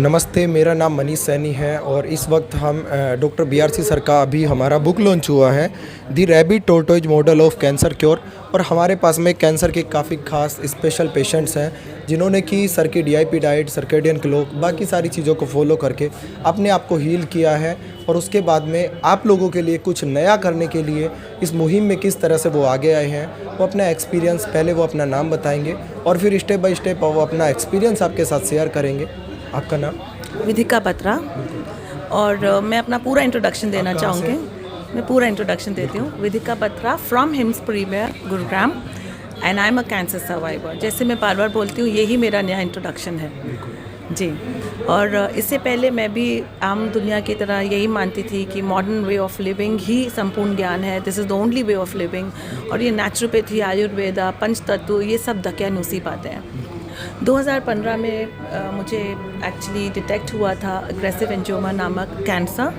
नमस्ते, मेरा नाम मनीष सैनी है और इस वक्त हम डॉक्टर BRC सर का अभी हमारा बुक लॉन्च हुआ है, the rabbit tortoise model of cancer cure. और हमारे पास में कैंसर के काफ़ी खास स्पेशल पेशेंट्स हैं जिन्होंने कि सर की DIP डाइट, सर्केडियन क्लॉक, बाकी सारी चीज़ों को फॉलो करके अपने आप को हील किया है। और उसके बाद में आप लोगों के लिए कुछ नया करने के लिए इस मुहिम में किस तरह से वो आगे आए हैं, वो अपना एक्सपीरियंस, पहले वो अपना नाम बताएंगे और फिर स्टेप बाय स्टेप वो अपना एक्सपीरियंस आपके साथ शेयर करेंगे। आपका नाम? विधिका बत्रा। और मैं अपना पूरा इंट्रोडक्शन देना चाहूँगी। मैं पूरा इंट्रोडक्शन देती हूँ। Vidhika Batra from HIMS Premier Gurugram and I am a cancer survivor. जैसे मैं बार बार बोलती हूँ, यही मेरा नया इंट्रोडक्शन है जी। और इससे पहले मैं भी आम दुनिया की तरह यही मानती थी कि मॉडर्न वे ऑफ लिविंग ही संपूर्ण ज्ञान है, this is the only way of living. और ये नेचुरोपैथी, आयुर्वेदा, पंचतत्व, ये सब दकियानूसी बातें हैं। 2015 में मुझे एक्चुअली डिटेक्ट हुआ था अग्रेसिव एंजियोमा नामक कैंसर,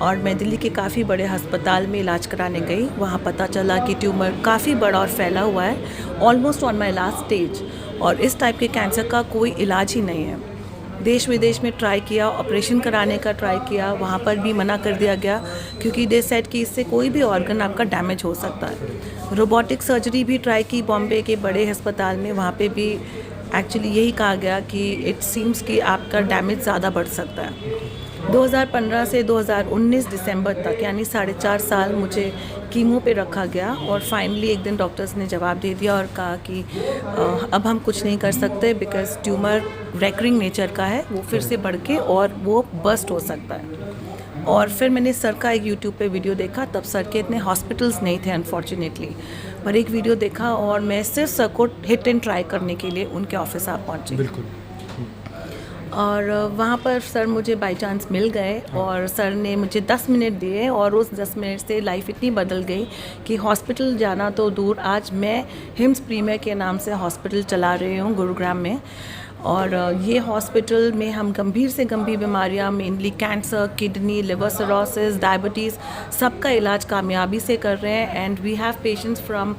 और मैं दिल्ली के काफ़ी बड़े अस्पताल में इलाज कराने गई। वहाँ पता चला कि ट्यूमर काफ़ी बड़ा और फैला हुआ है, almost on my last stage. और इस टाइप के कैंसर का कोई इलाज ही नहीं है। देश विदेश में ट्राई किया, ऑपरेशन कराने का ट्राई किया, वहाँ पर भी मना कर दिया गया क्योंकि दे सेड कि इससे कोई भी ऑर्गन आपका डैमेज हो सकता है। रोबोटिक सर्जरी भी ट्राई की बॉम्बे के बड़े अस्पताल में, वहाँ पे भी एक्चुअली यही कहा गया कि इट सीम्स कि आपका डैमेज ज़्यादा बढ़ सकता है। 2015 से 2019 दिसंबर तक, यानी 4.5 साल मुझे कीमो पे रखा गया। और फाइनली एक दिन डॉक्टर्स ने जवाब दे दिया और कहा कि अब हम कुछ नहीं कर सकते बिकॉज ट्यूमर रेकरिंग नेचर का है, वो फिर से बढ़ के और वो बस्ट हो सकता है। और फिर मैंने सर का एक यूट्यूब पे वीडियो देखा। तब सर के इतने हॉस्पिटल्स नहीं थे अनफॉर्चुनेटली, पर एक वीडियो देखा और मैं सिर्फ सर को हिट एंड ट्राई करने के लिए उनके ऑफिस आप पहुंची। बिल्कुल। और वहाँ पर सर मुझे बाय चांस मिल गए और सर ने मुझे 10 मिनट दिए और उस 10 मिनट से लाइफ इतनी बदल गई कि हॉस्पिटल जाना तो दूर, आज मैं हिम्स प्रीमियर के नाम से हॉस्पिटल चला रही हूँ गुरुग्राम में। और ये हॉस्पिटल में हम गंभीर से गंभीर बीमारियाँ, mainly cancer, kidney, liver cirrhosis, diabetes, सबका इलाज कामयाबी से कर रहे हैं। And we have patients from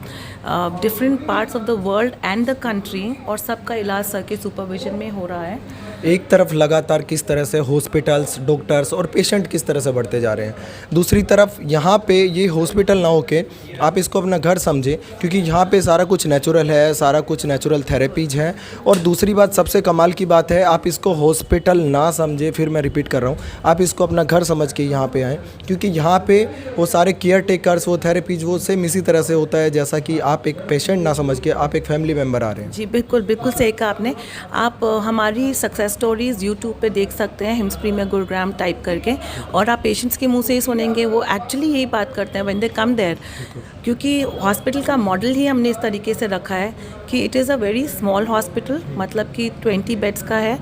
different parts of the world and the country, और सबका इलाज सर के सुपरविजन में हो रहा है। एक तरफ लगातार किस तरह से हॉस्पिटल्स, डॉक्टर्स और पेशेंट किस तरह से बढ़ते जा रहे हैं, दूसरी तरफ यहाँ पे ये हॉस्पिटल ना होके आप इसको अपना घर समझें, क्योंकि यहाँ पे सारा कुछ नेचुरल है, सारा कुछ नेचुरल थेरेपीज हैं। और दूसरी बात, सबसे कमाल की बात है, आप इसको हॉस्पिटल ना समझे, फिर मैं रिपीट कर रहा हूँ, आप इसको अपना घर समझ के यहाँ पे आएँ, क्योंकि यहाँ पे वो सारे केयर टेकर्स, वो थेरेपीज, वो सेम इसी तरह से होता है जैसा कि आप एक पेशेंट ना समझ के आप एक फैमिली मेम्बर आ रहे हैं। जी बिल्कुल, बिल्कुल सही कहा आपने। आप हमारी सक्सेस स्टोरीज़ यूट्यूब पे देख सकते हैं, हिम्स प्रीमियर गुरुग्राम टाइप करके, और आप पेशेंट्स के मुंह से ही सुनेंगे, वो एक्चुअली यही बात करते हैं व्हेन दे कम देयर। क्योंकि हॉस्पिटल का मॉडल ही हमने इस तरीके से रखा है कि it is a very small hospital, मतलब कि 20 बेड्स का है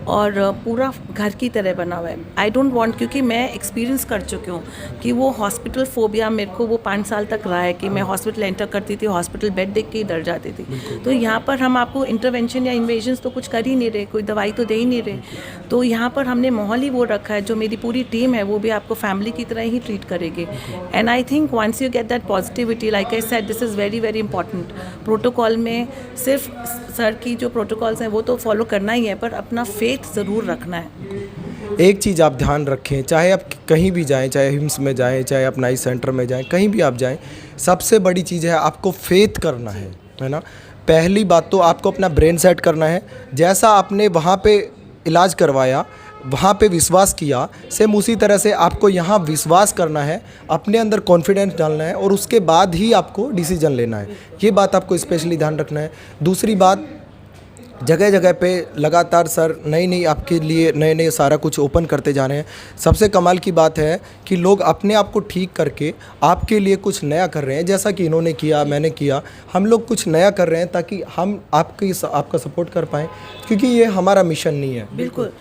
और पूरा घर की तरह बना हुआ है। आई डोंट वांट, क्योंकि मैं एक्सपीरियंस कर चुकी हूँ कि वो हॉस्पिटल फोबिया मेरे को वो 5 साल तक रहा है कि मैं हॉस्पिटल एंटर करती थी, हॉस्पिटल बेड देख के ही डर जाती थी। तो यहाँ पर हम आपको इंटरवेंशन या इन्वेजन्स तो कुछ कर ही नहीं रहे, कोई दवाई तो दे ही नहीं रहे। तो यहाँ पर हमने माहौल ही वो रखा है, जो मेरी पूरी टीम है वो भी आपको फैमिली की तरह ही ट्रीट करेगी। And I think once you get that positivity, like I said, this is very very important. Protocol में सिर्फ सर की जो प्रोटोकॉल्स हैं वो तो फॉलो करना ही है, पर अपना फेथ ज़रूर रखना है। एक चीज़ आप ध्यान रखें, चाहे आप कहीं भी जाएं, चाहे हिम्स में जाएं, चाहे अपना इस सेंटर में जाएं, कहीं भी आप जाएं, सबसे बड़ी चीज़ है आपको फेथ करना है ना। पहली बात तो आपको अपना ब्रेन सेट करना है, जैसा आपने वहाँ पे इलाज करवाया, वहाँ पे विश्वास किया, सेम उसी तरह से आपको यहाँ विश्वास करना है, अपने अंदर कॉन्फिडेंस डालना है, और उसके बाद ही आपको डिसीजन लेना है। ये बात आपको स्पेशली ध्यान रखना है। दूसरी बात, जगह जगह पे लगातार सर नई आपके लिए नए सारा कुछ ओपन करते जा रहे हैं। सबसे कमाल की बात है कि लोग अपने आप को ठीक करके आपके लिए कुछ नया कर रहे हैं, जैसा कि इन्होंने किया, मैंने किया। हम लोग कुछ नया कर रहे हैं ताकि हम आपका सपोर्ट कर पाएँ, क्योंकि ये हमारा मिशन नहीं है। बिल्कुल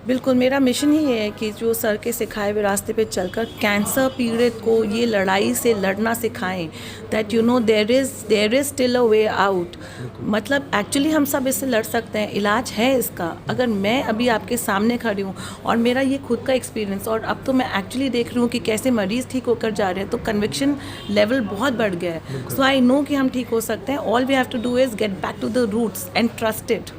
बिल्कुल, मेरा मिशन ही ये है कि जो सर के सिखाए हुए रास्ते पे चलकर कैंसर पीड़ित को ये लड़ाई से लड़ना सिखाएं, that you know there is still a way out. मतलब एक्चुअली हम सब इससे लड़ सकते हैं, इलाज है इसका। अगर मैं अभी आपके सामने खड़ी हूँ और मेरा ये खुद का एक्सपीरियंस, और अब तो मैं एक्चुअली देख रही हूँ कि कैसे मरीज़ ठीक होकर जा रहे हैं, तो कन्विक्शन लेवल बहुत बढ़ गया है। सो आई नो कि हम ठीक हो सकते हैं। All we have to do is get back to the roots and trust it.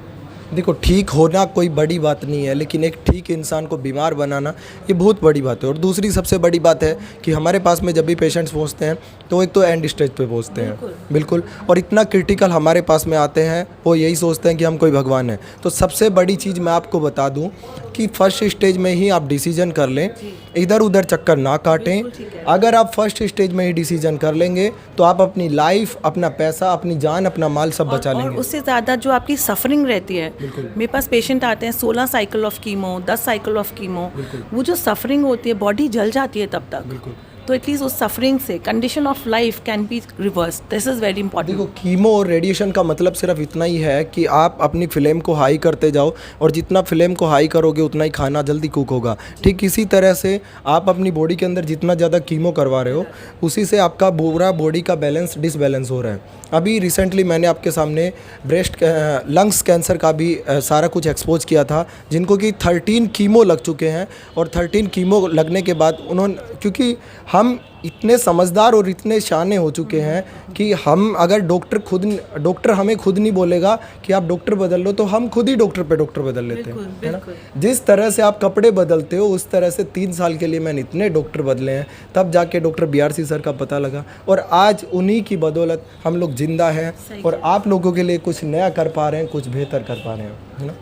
देखो, ठीक होना कोई बड़ी बात नहीं है, लेकिन एक ठीक इंसान को बीमार बनाना ये बहुत बड़ी बात है। और दूसरी सबसे बड़ी बात है कि हमारे पास में जब भी पेशेंट्स पहुंचते हैं तो एक तो एंड स्टेज पे पहुंचते हैं, बिल्कुल, और इतना क्रिटिकल हमारे पास में आते हैं, वो यही सोचते हैं कि हम कोई भगवान हैं। तो सबसे बड़ी चीज़ मैं आपको बता दूं कि फर्स्ट स्टेज में ही आप डिसीजन कर लें, इधर उधर चक्कर ना काटें। अगर आप फर्स्ट स्टेज में ही डिसीजन कर लेंगे तो आप अपनी लाइफ, अपना पैसा, अपनी जान, अपना माल सब बचा और लेंगे। उससे ज़्यादा जो आपकी सफरिंग रहती है, मेरे पास पेशेंट आते हैं 16 cycle of chemo, 10 cycle of chemo, वो जो सफरिंग होती है, बॉडी जल जाती है तब तक। तो एटलीस्ट उस सफरिंग से condition of life can be reverse. This is very important. देखो, कीमो और रेडिएशन का मतलब सिर्फ इतना ही है कि आप अपनी फ्लेम को हाई करते जाओ, और जितना फ्लेम को हाई करोगे उतना ही खाना जल्दी कुक होगा। ठीक इसी तरह से आप अपनी बॉडी के अंदर जितना ज़्यादा कीमो करवा रहे हो, उसी से आपका पूरा बॉडी का बैलेंस डिसबैलेंस हो रहा है। अभी रिसेंटली मैंने आपके सामने लंग्स कैंसर का भी सारा कुछ एक्सपोज किया था, जिनको कि 13 कीमो लग चुके हैं, और 13 कीमो लगने के बाद उन्होंने, क्योंकि हम इतने समझदार और इतने शाने हो चुके हैं कि हम अगर डॉक्टर हमें खुद नहीं बोलेगा कि आप डॉक्टर बदल लो, तो हम खुद ही डॉक्टर पे डॉक्टर बदल लेते हैं, है ना। जिस तरह से आप कपड़े बदलते हो, उस तरह से 3 साल के लिए मैंने इतने डॉक्टर बदले हैं, तब जाके डॉक्टर BRC सर का पता लगा, और आज उन्हीं की बदौलत हम लोग जिंदा हैं और आप लोगों के लिए कुछ नया कर पा रहे हैं, कुछ बेहतर कर पा रहे हैं, है ना।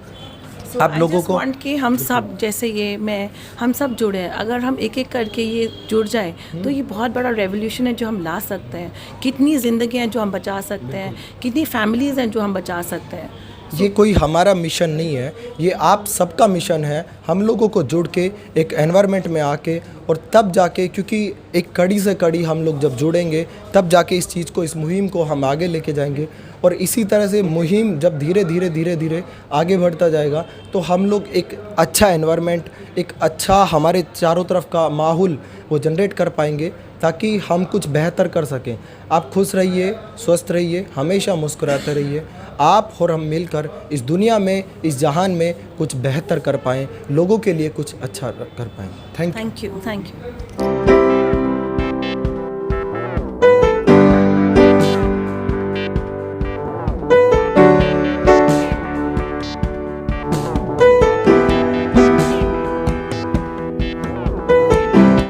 आप लोगों को कि हम सब, जैसे ये मैं, हम सब जुड़े हैं। अगर हम एक एक करके ये जुड़ जाए तो ये बहुत बड़ा रेवोल्यूशन है जो हम ला सकते हैं। कितनी ज़िंदगी हैं जो हम बचा सकते हैं, कितनी फैमिलीज़ हैं जो हम बचा सकते हैं। ये कोई हमारा मिशन नहीं है, ये आप सबका मिशन है। हम लोगों को जुड़ के एक एनवायरनमेंट में आके, और तब जाके, क्योंकि एक कड़ी से कड़ी हम लोग जब जुड़ेंगे, तब जाके इस चीज़ को, इस मुहिम को हम आगे लेके जाएंगे। और इसी तरह से मुहिम जब धीरे धीरे आगे बढ़ता जाएगा, तो हम लोग एक अच्छा एनवायरनमेंट, एक अच्छा हमारे चारों तरफ का माहौल वो जनरेट कर पाएंगे, ताकि हम कुछ बेहतर कर सकें। आप खुश रहिए, स्वस्थ रहिए, हमेशा मुस्कुराते रहिए। आप और हम मिलकर इस दुनिया में, इस जहान में कुछ बेहतर कर पाएँ, लोगों के लिए कुछ अच्छा कर पाएँ। Thank you.